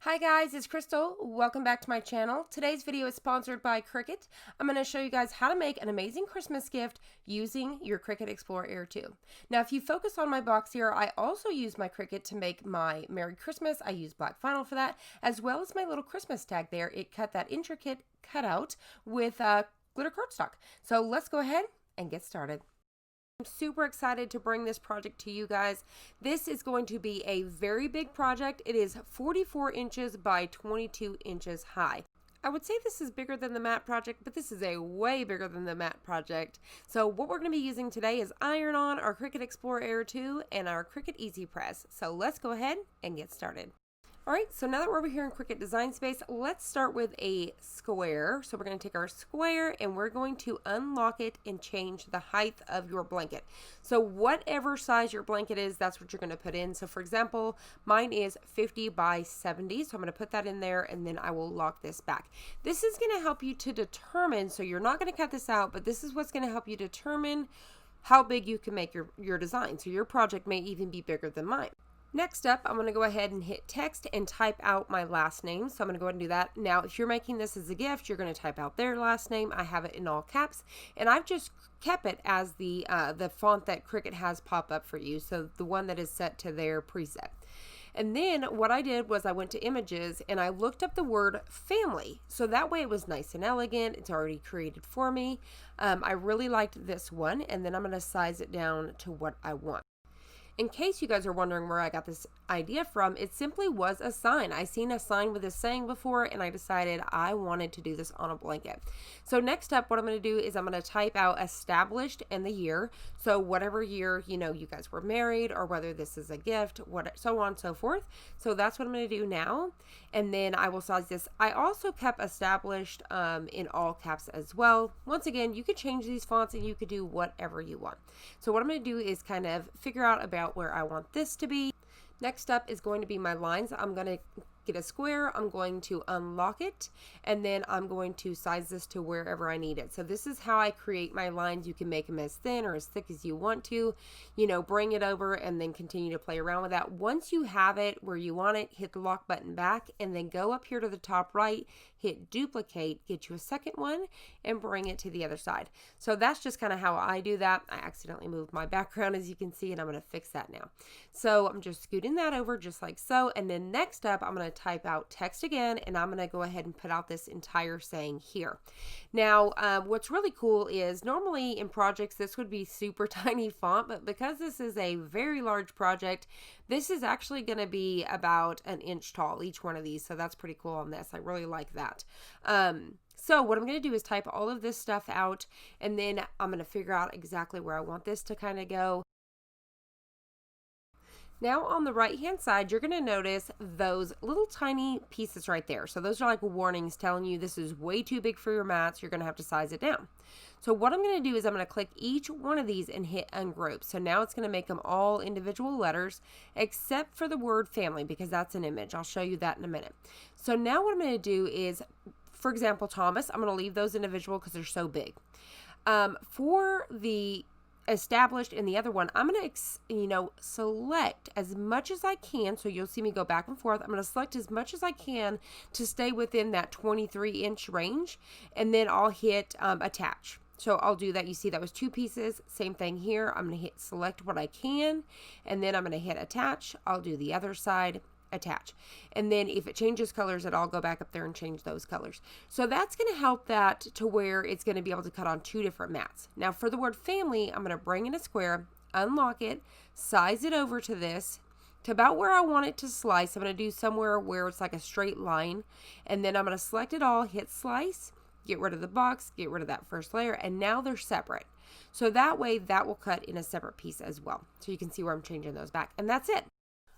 Hi guys, it's Crystal. Welcome back to my channel. Today's video is sponsored by Cricut. I'm going to show you guys how to make an amazing Christmas gift using your Cricut Explorer Air 2. Now, if you focus on my box here, I also use my Cricut to make my Merry Christmas. I use black vinyl for that, as well as my little Christmas tag there. It cut that intricate cutout with glitter cardstock. So let's go ahead and get started. I'm super excited to bring this project to you guys. This is going to be a very big project. It is 44 inches by 22 inches high. I would say this is bigger than the mat project, but this is a way bigger than the mat project. So what we're going to be using today is Iron-On, our Cricut Explorer Air 2, and our Cricut Easy Press. So let's go ahead and get started. Alright, so now that we're over here in Cricut Design Space, let's start with a square. So we're going to take our square and we're going to unlock it and change the height of your blanket. So whatever size your blanket is, that's what you're going to put in. So for example, mine is 50 by 70. So I'm going to put that in there and then I will lock this back. This is going to help you to determine, so you're not going to cut this out, but this is what's going to help you determine how big you can make your design. So your project may even be bigger than mine. Next up, I'm going to go ahead and hit text and type out my last name. So I'm going to go ahead and do that. Now, if you're making this as a gift, you're going to type out their last name. I have it in all caps, and I've just kept it as the font that Cricut has pop up for you. So the one that is set to their preset. And then what I did was I went to images and I looked up the word family. So that way it was nice and elegant. It's already created for me. I really liked this one, and then I'm going to size it down to what I want. In case you guys are wondering where I got this idea from, it simply was a sign. I seen a sign with this saying before and I decided I wanted to do this on a blanket. So next up, what I'm going to do is I'm going to type out established and the year. So whatever year, you guys were married, or whether this is a gift, so on and so forth. So that's what I'm going to do now. And then I will size this. I also kept established in all caps as well. Once again, you could change these fonts and you could do whatever you want. So what I'm going to do is kind of figure out about where I want this to be. Next up is going to be my lines. I'm going to get a square, I'm going to unlock it, and then I'm going to size this to wherever I need it. So this is how I create my lines. You can make them as thin or as thick as you want to, bring it over and then continue to play around with that. Once you have it where you want it, hit the lock button back and then go up here to the top right, hit duplicate, get you a second one, and bring it to the other side. So that's just kind of how I do that. I accidentally moved my background, as you can see, and I'm going to fix that now. So I'm just scooting that over just like so, and then next up I'm going to type out text again, and I'm going to go ahead and put out this entire saying here. Now, what's really cool is normally in projects this would be super tiny font, but because this is a very large project, this is actually going to be about an inch tall, each one of these. So that's pretty cool on this. I really like that. So what I'm going to do is type all of this stuff out, and then I'm going to figure out exactly where I want this to kind of go. Now on the right hand side, you're going to notice those little tiny pieces right there. So those are like warnings telling you this is way too big for your mats. You're going to have to size it down. So what I'm going to do is I'm going to click each one of these and hit ungroup. So now it's going to make them all individual letters except for the word family, because that's an image. I'll show you that in a minute. So now what I'm going to do is, for example, Thomas, I'm going to leave those individual because they're so big. For the established and the other one, I'm going to select as much as I can. So you'll see me go back and forth. I'm going to select as much as I can to stay within that 23-inch range, and then I'll hit attach. So I'll do that. You see that was two pieces. Same thing here. I'm going to hit select what I can, and then I'm going to hit attach. I'll do the other side, attach, and then if it changes colors, I'll go back up there and change those colors. So that's going to help that to where it's going to be able to cut on two different mats. Now for the word family, I'm going to bring in a square, unlock it, size it over to this, to about where I want it to slice. I'm going to do somewhere where it's like a straight line, and then I'm going to select it all, hit slice, get rid of the box, get rid of that first layer, and now they're separate. So that way that will cut in a separate piece as well. So you can see where I'm changing those back, and that's it.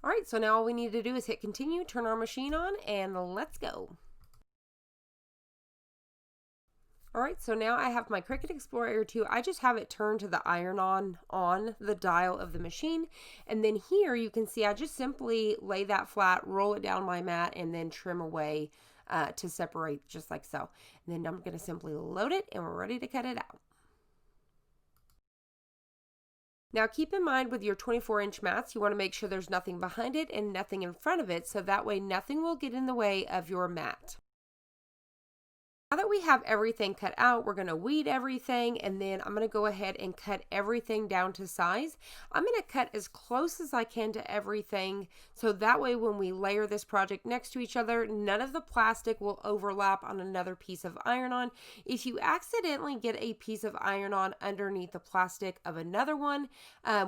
All right, so now all we need to do is hit continue, turn our machine on, and let's go. All right, so now I have my Cricut Explorer Air 2. I just have it turned to the iron-on the dial of the machine. And then here you can see I just simply lay that flat, roll it down my mat, and then trim away to separate just like so. And then I'm going to simply load it, and we're ready to cut it out. Now keep in mind with your 24-inch mats, you want to make sure there's nothing behind it and nothing in front of it, so that way nothing will get in the way of your mat. Now that we have everything cut out, we're going to weed everything, and then I'm going to go ahead and cut everything down to size. I'm going to cut as close as I can to everything, so that way when we layer this project next to each other, none of the plastic will overlap on another piece of iron-on. If you accidentally get a piece of iron-on underneath the plastic of another one,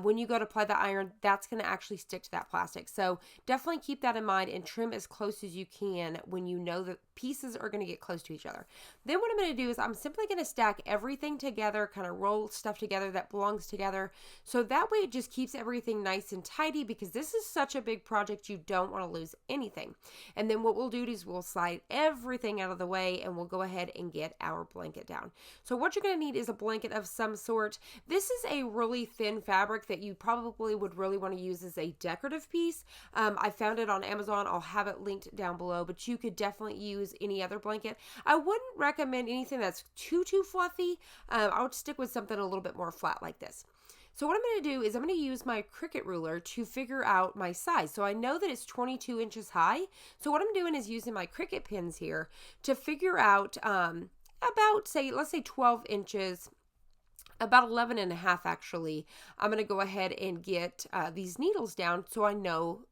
when you go to apply the iron, that's going to actually stick to that plastic. So definitely keep that in mind and trim as close as you can when you know that pieces are going to get close to each other. Then what I'm going to do is I'm simply going to stack everything together, kind of roll stuff together that belongs together. So that way it just keeps everything nice and tidy, because this is such a big project, you don't want to lose anything. And then what we'll do is we'll slide everything out of the way and we'll go ahead and get our blanket down. So what you're going to need is a blanket of some sort. This is a really thin fabric that you probably would really want to use as a decorative piece. I found it on Amazon. I'll have it linked down below, but you could definitely use any other blanket. I wouldn't recommend anything that's too fluffy. I would stick with something a little bit more flat like this. So what I'm going to do is I'm going to use my Cricut ruler to figure out my size. So I know that it's 22 inches high. So what I'm doing is using my Cricut pins here to figure out about, let's say 12 inches, about 11 and a half actually. I'm going to go ahead and get these needles down so I know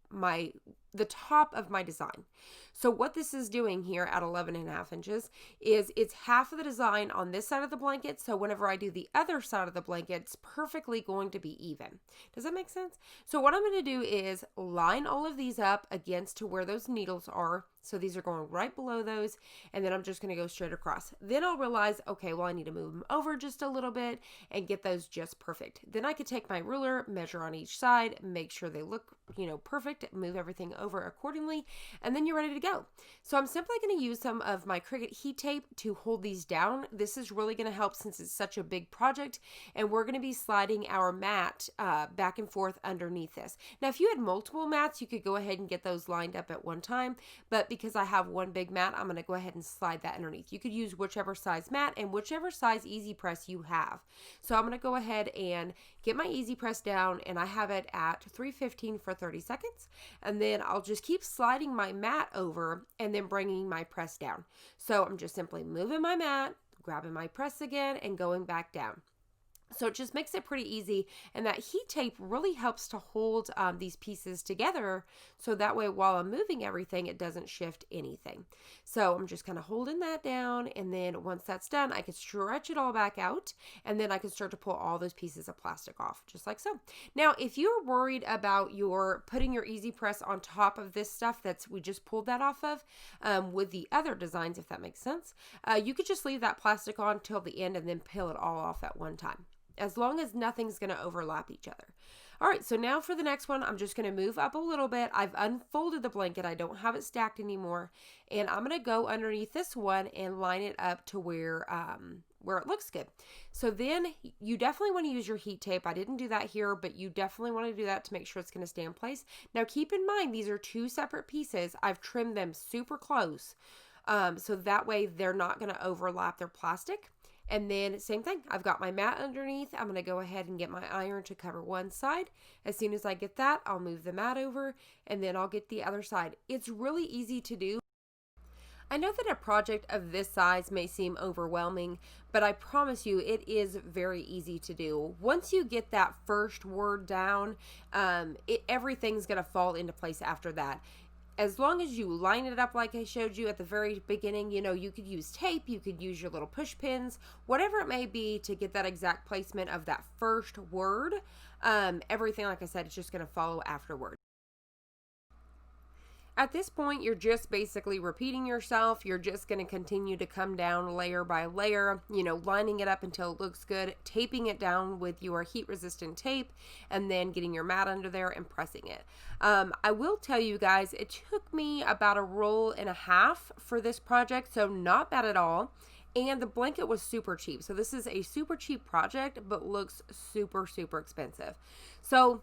the top of my design. So what this is doing here at 11 and a half inches is it's half of the design on this side of the blanket. So whenever I do the other side of the blanket, it's perfectly going to be even. Does that make sense? So what I'm going to do is line all of these up against to where those needles are. So these are going right below those, and then I'm just going to go straight across. Then I'll realize, okay, well, I need to move them over just a little bit and get those just perfect. Then I could take my ruler, measure on each side, make sure they look, perfect, move everything over accordingly, and then you're ready to go. So I'm simply going to use some of my Cricut heat tape to hold these down. This is really going to help since it's such a big project, and we're going to be sliding our mat back and forth underneath this. Now, if you had multiple mats, you could go ahead and get those lined up at one time, but because I have one big mat, I'm going to go ahead and slide that underneath. You could use whichever size mat and whichever size easy press you have. So I'm going to go ahead and get my easy press down, and I have it at 315 for 30 seconds, and then I'll just keep sliding my mat over and then bringing my press down. So I'm just simply moving my mat, grabbing my press again, and going back down. So it just makes it pretty easy, and that heat tape really helps to hold these pieces together, so that way while I'm moving everything, it doesn't shift anything. So I'm just kind of holding that down, and then once that's done, I can stretch it all back out, and then I can start to pull all those pieces of plastic off, just like so. Now, if you're worried about putting your easy press on top of this stuff we just pulled that off of with the other designs, if that makes sense, you could just leave that plastic on till the end and then peel it all off at one time, as long as nothing's going to overlap each other. All right, so now for the next one, I'm just going to move up a little bit. I've unfolded the blanket. I don't have it stacked anymore. And I'm going to go underneath this one and line it up to where it looks good. So then you definitely want to use your heat tape. I didn't do that here, but you definitely want to do that to make sure it's going to stay in place. Now keep in mind, these are two separate pieces. I've trimmed them super close. So that way they're not going to overlap their plastic. And then same thing, I've got my mat underneath. I'm going to go ahead and get my iron to cover one side. As soon as I get that, I'll move the mat over, and then I'll get the other side. It's really easy to do. I know that a project of this size may seem overwhelming, but I promise you it is very easy to do. Once you get that first word down, everything's going to fall into place after that. As long as you line it up like I showed you at the very beginning, you could use tape, you could use your little push pins, whatever it may be to get that exact placement of that first word. Everything, like I said, is just going to follow afterward. At this point, you're just basically repeating yourself. You're just going to continue to come down layer by layer, lining it up until it looks good, taping it down with your heat resistant tape, and then getting your mat under there and pressing it. I will tell you guys, it took me about a roll and a half for this project, so not bad at all. And the blanket was super cheap. So this is a super cheap project, but looks super, super expensive. So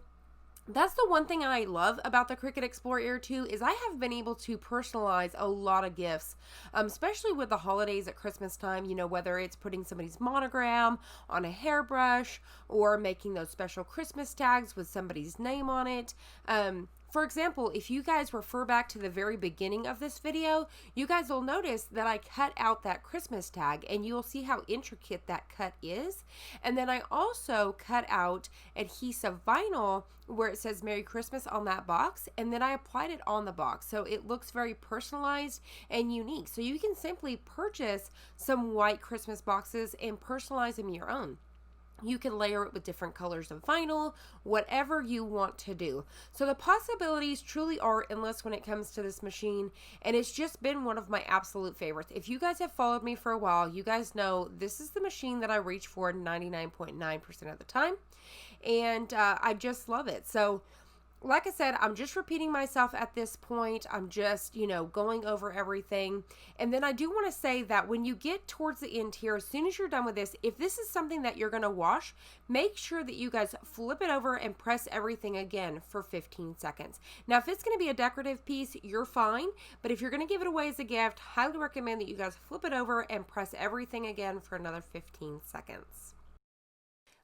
That's the one thing I love about the Cricut Explore Air 2 is I have been able to personalize a lot of gifts, especially with the holidays at Christmas time, you know, whether it's putting somebody's monogram on a hairbrush or making those special Christmas tags with somebody's name on it. For example, if you guys refer back to the very beginning of this video, you guys will notice that I cut out that Christmas tag and you'll see how intricate that cut is. And then I also cut out adhesive vinyl where it says Merry Christmas on that box, and then I applied it on the box. So it looks very personalized and unique. So you can simply purchase some white Christmas boxes and personalize them your own. You can layer it with different colors of vinyl, whatever you want to do. So the possibilities truly are endless when it comes to this machine, and it's just been one of my absolute favorites. If you guys have followed me for a while, you guys know this is the machine that I reach for 99.9% of the time, and I just love it. So like I said, I'm just repeating myself at this point. I'm just, you know, going over everything. And then I do want to say that when you get towards the end here, as soon as you're done with this, if this is something that you're going to wash, make sure that you guys flip it over and press everything again for 15 seconds. Now, if it's going to be a decorative piece, you're fine. But if you're going to give it away as a gift, highly recommend that you guys flip it over and press everything again for another 15 seconds.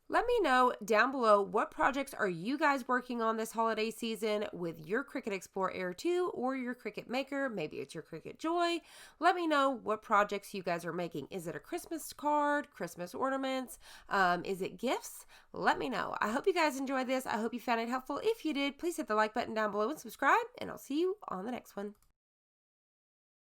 Let me know down below what projects are you guys working on this holiday season with your Cricut Explore Air 2 or your Cricut Maker. Maybe it's your Cricut Joy. Let me know what projects you guys are making. Is it a Christmas card, Christmas ornaments? Is it gifts? Let me know. I hope you guys enjoyed this. I hope you found it helpful. If you did, please hit the like button down below and subscribe, and I'll see you on the next one.